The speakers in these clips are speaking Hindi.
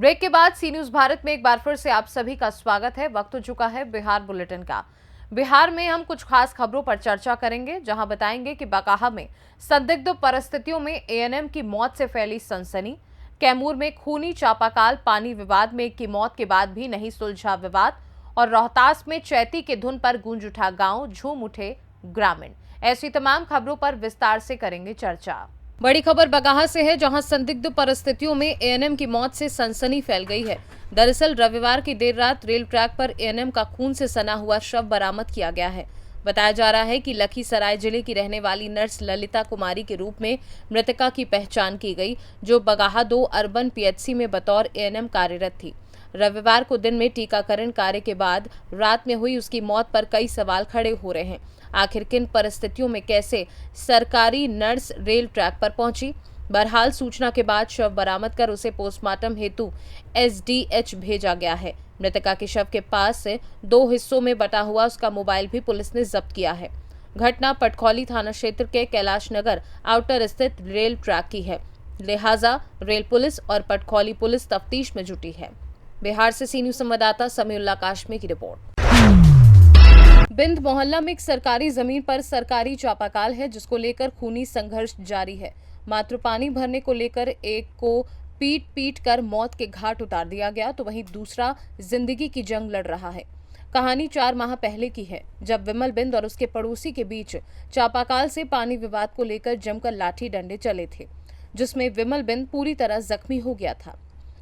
ब्रेक के बाद सी न्यूज भारत में एक बार फिर से आप सभी का स्वागत है। वक्त हो चुका है बिहार बुलेटिन का। बिहार में हम कुछ खास खबरों पर चर्चा करेंगे, जहां बताएंगे कि बकाहा में संदिग्ध परिस्थितियों में एएनएम की मौत से फैली सनसनी, कैमूर में खूनी चापाकाल पानी विवाद में एक की मौत के बाद भी नहीं सुलझा विवाद, और रोहतास में चैती के धुन पर गूंज उठा गांव, झूम उठे ग्रामीण। ऐसी तमाम खबरों पर विस्तार से करेंगे चर्चा। बड़ी खबर बकाहा से है, जहां संदिग्ध परिस्थितियों में एएनएम की मौत से सनसनी फैल गई है। दरअसल रविवार की देर रात रेल ट्रैक पर एएनएम का खून से सना हुआ शव बरामद किया गया है। बताया जा रहा है कि लखीसराय जिले की रहने वाली नर्स ललिता कुमारी के रूप में मृतका की पहचान की गई, जो बकाहा 2 अर्बन पीएचसी में बतौर एएनएम कार्यरत थी। रविवार को दिन में टीकाकरण कार्य के बाद रात में हुई उसकी मौत पर कई सवाल खड़े हो रहे हैं। आखिर किन परिस्थितियों में कैसे सरकारी नर्स रेल ट्रैक पर पहुंची? बहरहाल सूचना के बाद शव बरामद कर उसे पोस्टमार्टम हेतु एसडीएच भेजा गया है। मृतका के शव के पास से 2 हिस्सों में बटा हुआ उसका मोबाइल भी पुलिस ने जब्त किया है। घटना पटखौली थाना क्षेत्र के कैलाश नगर आउटर स्थित रेल ट्रैक की है, लिहाजा रेल पुलिस और पटखौली पुलिस तफ्तीश में जुटी है। बिहार से सी न्यूज संवाददाता समीउल्लाह काशमी की रिपोर्ट। बिंद मोहल्ला में एक सरकारी जमीन पर सरकारी चापाकाल है, जिसको लेकर खूनी संघर्ष जारी है। मात्र पानी भरने को लेकर एक को पीट कर मौत के घाट उतार दिया गया, तो वहीं दूसरा जिंदगी की जंग लड़ रहा है। कहानी 4 माह पहले की है, जब विमल बिंद और उसके पड़ोसी के बीच चापाकाल से पानी विवाद को लेकर जमकर लाठी डंडे चले थे, जिसमें विमल बिंद पूरी तरह जख्मी हो गया था।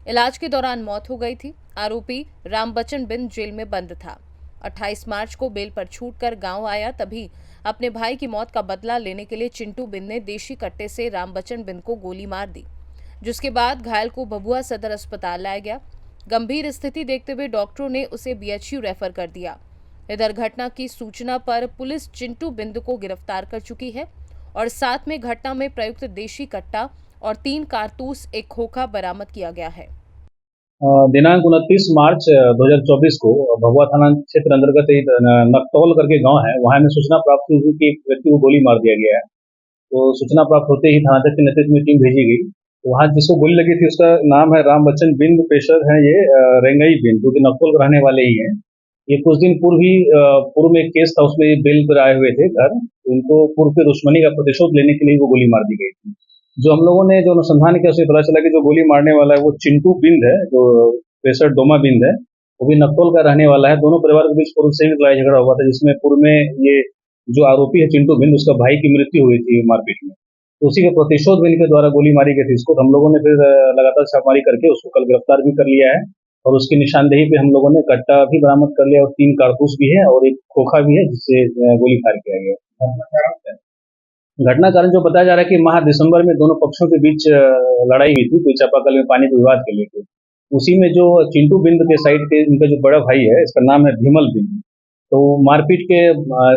इलाज के दौरान मौत हो गई थी। आरोपी रामबचन बिंद जेल में बंद था। 28 मार्च को बेल पर छूटकर गांव आया, तभी अपने भाई की मौत का बदला लेने के लिए चिंटू बिंद ने देशी कट्टे से रामबचन बिंद को गोली मार दी, जिसके बाद घायल को भभुआ सदर अस्पताल लाया गया। गंभीर स्थिति देखते हुए डॉक्टरों ने उसे बीएचयू रेफर कर दिया। इधर घटना की सूचना पर पुलिस चिंटू बिंद को गिरफ्तार कर चुकी है और साथ में घटना में प्रयुक्त देशी कट्टा और 3 कारतूस एक खोखा बरामद किया गया है। दिनांक 29 मार्च 2024 को भभुआ थाना क्षेत्र अंतर्गत एक नकतौल करके गांव है, वहां में सूचना प्राप्त हुई थी कि एक व्यक्ति को गोली मार दिया गया है। तो सूचना प्राप्त होते ही थानाध्यक्ष के नेतृत्व में टीम भेजी गई। तो वहां जिसको गोली लगी थी उसका नाम है रामबचन बिंद, पेशर है ये रेंगई बिंद, जो कि नकतौल के रहने वाले ही हैं। ये कुछ दिन पूर्व में एक केस था, उसमें बेल पर आए हुए थे घर। उनको पूर्व के दुश्मनी का प्रतिशोध लेने के लिए वो गोली मार दी गई थी। जो हम लोगों ने जो अनुसंधान किया उससे पता चला कि जो गोली मारने वाला है वो चिंटू बिंद है, जो पेशर डोमा बिंद है, वो भी नकतौल का रहने वाला है। दोनों परिवार के बीच पूर्व से भी लड़ाई झगड़ा हुआ था, जिसमें पूर्व में ये जो आरोपी है चिंटू बिंद, उसका भाई की मृत्यु हुई थी मारपीट में। तो उसी के प्रतिशोध में इनके द्वारा गोली मारी गई थी इसको। हम लोगों ने फिर लगातार छापेमारी करके उसको कल गिरफ्तार भी कर लिया है और उसकी निशानदेही पे हम लोगों ने कट्टा भी बरामद कर लिया और 3 कारतूस भी है और एक खोखा भी है, जिससे गोली फायर किया गया। घटना कारण जो बताया जा रहा है कि माह दिसंबर में दोनों पक्षों के बीच लड़ाई हुई थी, कोई चापाकल में पानी के विवाद के लेकर। उसी में जो चिंटू बिंद के साइड के इनका जो बड़ा भाई है, इसका नाम है भीमल बिंद, तो मारपीट के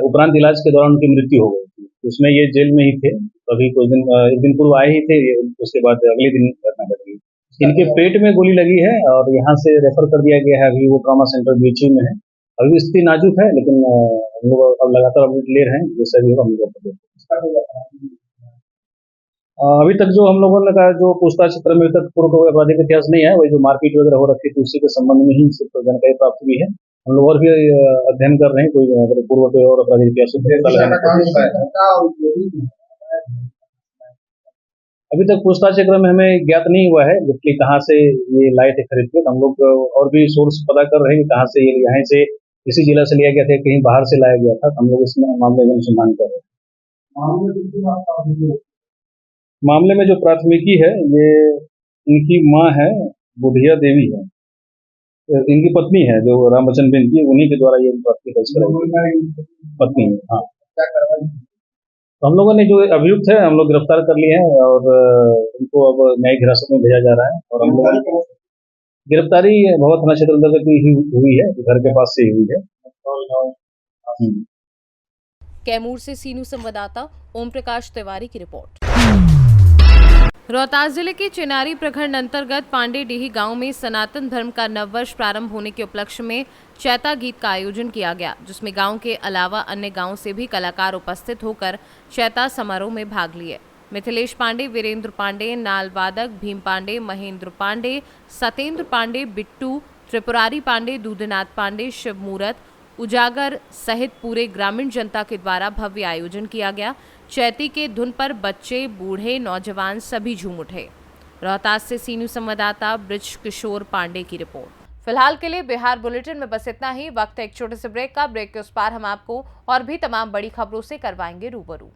उपरांत इलाज के दौरान उनकी मृत्यु हो गई थी। उसमें ये जेल में ही थे, अभी कुछ दिन एक दिन पूर्व आए ही थे, उसके बाद अगले दिन घटना घट गई। इनके पेट में गोली लगी है और यहाँ से रेफर कर दिया गया है। अभी वो ट्रॉमा सेंटर बीएचयू में है। अभी स्थिति नाजुक है, लेकिन हम लोग अब लगातार अपडेट ले रहे हैं, जैसा भी होगा हम लोग। अभी तक जो हम लोगों ने कहा, जो पूछताछ क्षेत्र में अभी तक पूर्व आपराधिक इतिहास नहीं है, वही जो मारपीट वगैरह हो रखी थी उसी के संबंध में ही सिर्फ जानकारी प्राप्त हुई है। हम लोग और भी अध्ययन कर रहे हैं, कोई अगर पूर्व कोई और आपराधिक इतिहास। अभी तक पूछताछ के क्रम में हमें ज्ञात नहीं हुआ है कि कहाँ से ये लाए थे खरीद के। हम लोग और भी सोर्स पता कर रहे हैं कि कहाँ से ये यहाँ से इसी जिला से लिया गया था, कहीं बाहर से लाया गया था। हम लोग इस मामले में अनुसंधान कर रहे हैं। मामले में जो प्राथमिकी है, ये इनकी माँ है बुधिया देवी है, इनकी पत्नी है जो रामबचन बिंद की, उन्हीं के द्वारा ये पत्नी है। हाँ, तो हम लोगों ने जो अभियुक्त है हम लोग गिरफ्तार कर लिए हैं और उनको अब न्यायिक हिरासत में भेजा जा रहा है। और हम लोग गिरफ्तारी भभुआ थाना क्षेत्र अंतर्गत ही हुई है, घर के पास से हुई है। कैमूर से सी न्यूज संवाददाता ओम प्रकाश तिवारी की रिपोर्ट। रोहतास जिले के चिनारी प्रखंड अंतर्गत पांडेडीही गांव में सनातन धर्म का नववर्ष प्रारंभ होने के उपलक्ष्य में चैता गीत का आयोजन किया गया, जिसमें गांव के अलावा अन्य गांव से भी कलाकार उपस्थित होकर चैता समारोह में भाग लिए। मिथिलेश पांडे, वीरेंद्र पांडे, नाल वादक भीम पांडे, महेंद्र पांडे, सतेंद्र पांडे, बिट्टू, त्रिपुरारी पांडे, दूधनाथ पांडे, शिव मूरत, उजागर सहित पूरे ग्रामीण जनता के द्वारा भव्य आयोजन किया गया। चैती के धुन पर बच्चे, बूढ़े, नौजवान सभी झूम उठे। रोहतास से सी न्यूज़ संवाददाता ब्रिज किशोर पांडे की रिपोर्ट। फिलहाल के लिए बिहार बुलेटिन में बस इतना ही। वक्त है एक छोटे से ब्रेक का। ब्रेक के उस पार हम आपको और भी तमाम बड़ी खबरों से करवाएंगे रूबरू।